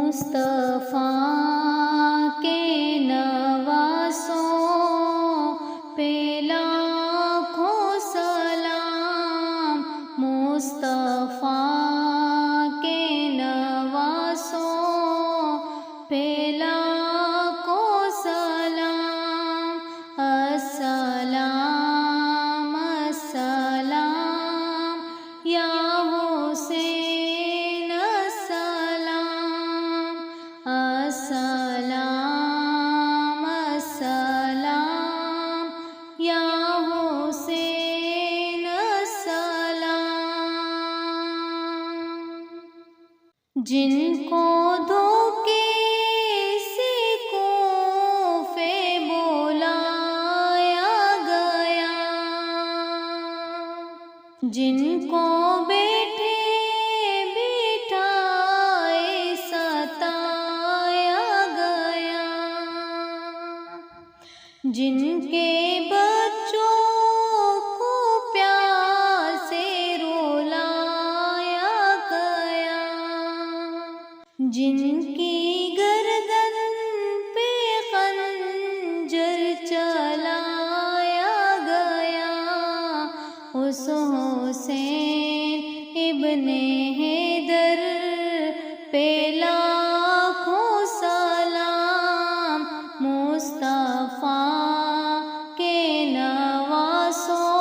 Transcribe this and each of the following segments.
مصطفیٰ کے نواسوں پہ لاکھوں سلام، مصطفیٰ کے نواسوں پہ لاکھوں سلام۔ السلام السلام یا حسین، السلام السلام السلام یا حسین، السلام۔ جن کو دھوکے سے کوفے بلایا گیا، جن کو بیٹھے بٹھائے ستایا گیا، جن کے بچوں کو پیار سے رلایا گیا، جن کی گردن پہ خنجر چلایا گیا، اس حسین ابن حیدر پہ لاکھوں سلام، مصطفیٰ کے نواسوں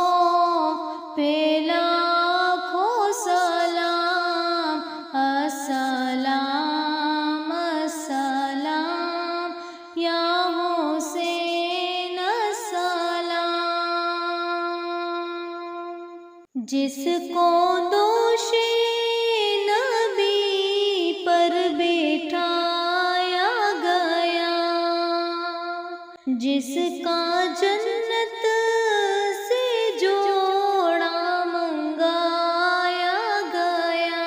پہ لاکھوں سلام۔ السلام السلام یا حسین، السلام۔ جس کو دوش نبی پر بٹھایا گیا، جس کا جنت سے جوڑا منگایا گیا،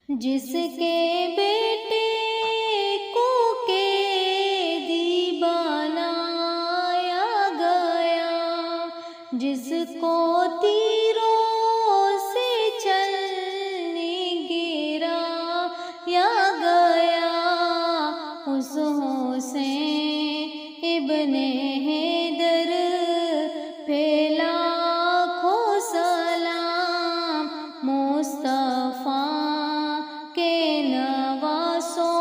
جس کے بیٹے کو قیدی بنایا گیا، جس کو تیروں سے چلنے گرایا گیا، اس حسین ابن حیدر پہ لاکھوں سلام، مصطفیٰ کے نواسوں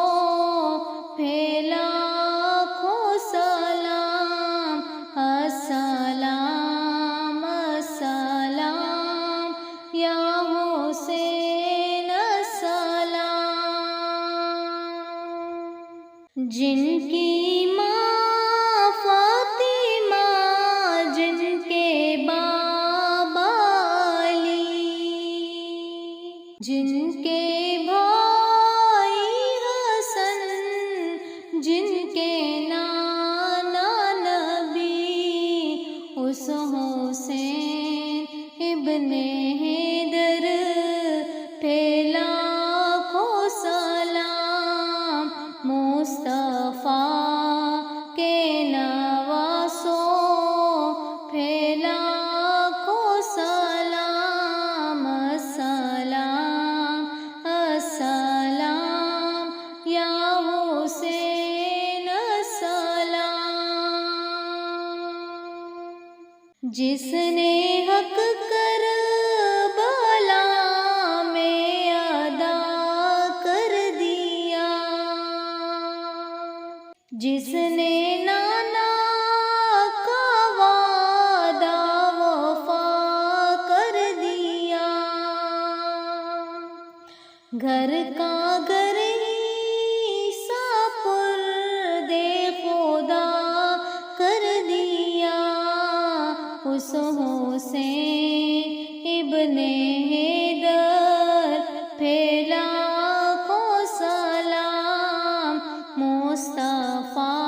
پہ لاکھوں سلام۔ السلام السلام یا حسین، السلام۔ جن کی ماں فاطمہ، جن کے بابا علی، جن کے بھائی حسن، جن کے نانا نبی، اس حسین ابن حیدر پہ لاکھوں سلام، مصطفیٰ کے نواسوں پہ لاکھوں سلام۔ السلام السلام یا حسین، السلام۔ جس نے حق کربلا میں ادا کر دیا، جس نے نانا کا وعدہ وفا کر دیا، گھر کا گھر ہی سپردے خدا کر دیا، اس حسین ابن حیدر پہ لاکھوں سلام، مصطفیٰ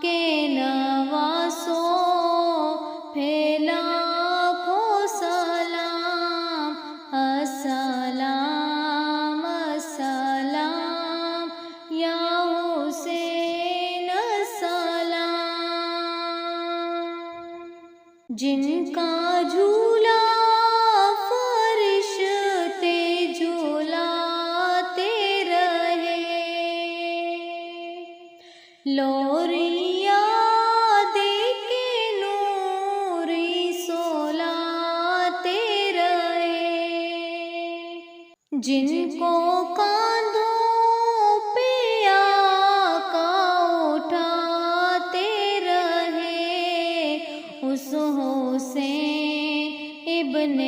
کے نواسوں پہ لاکھوں سلام۔ السلام السلام لوریا دے کے نوری سولاتے رہے، جن کو کاندھوں پہ آقا اٹھاتے رہے، اس حسین ابن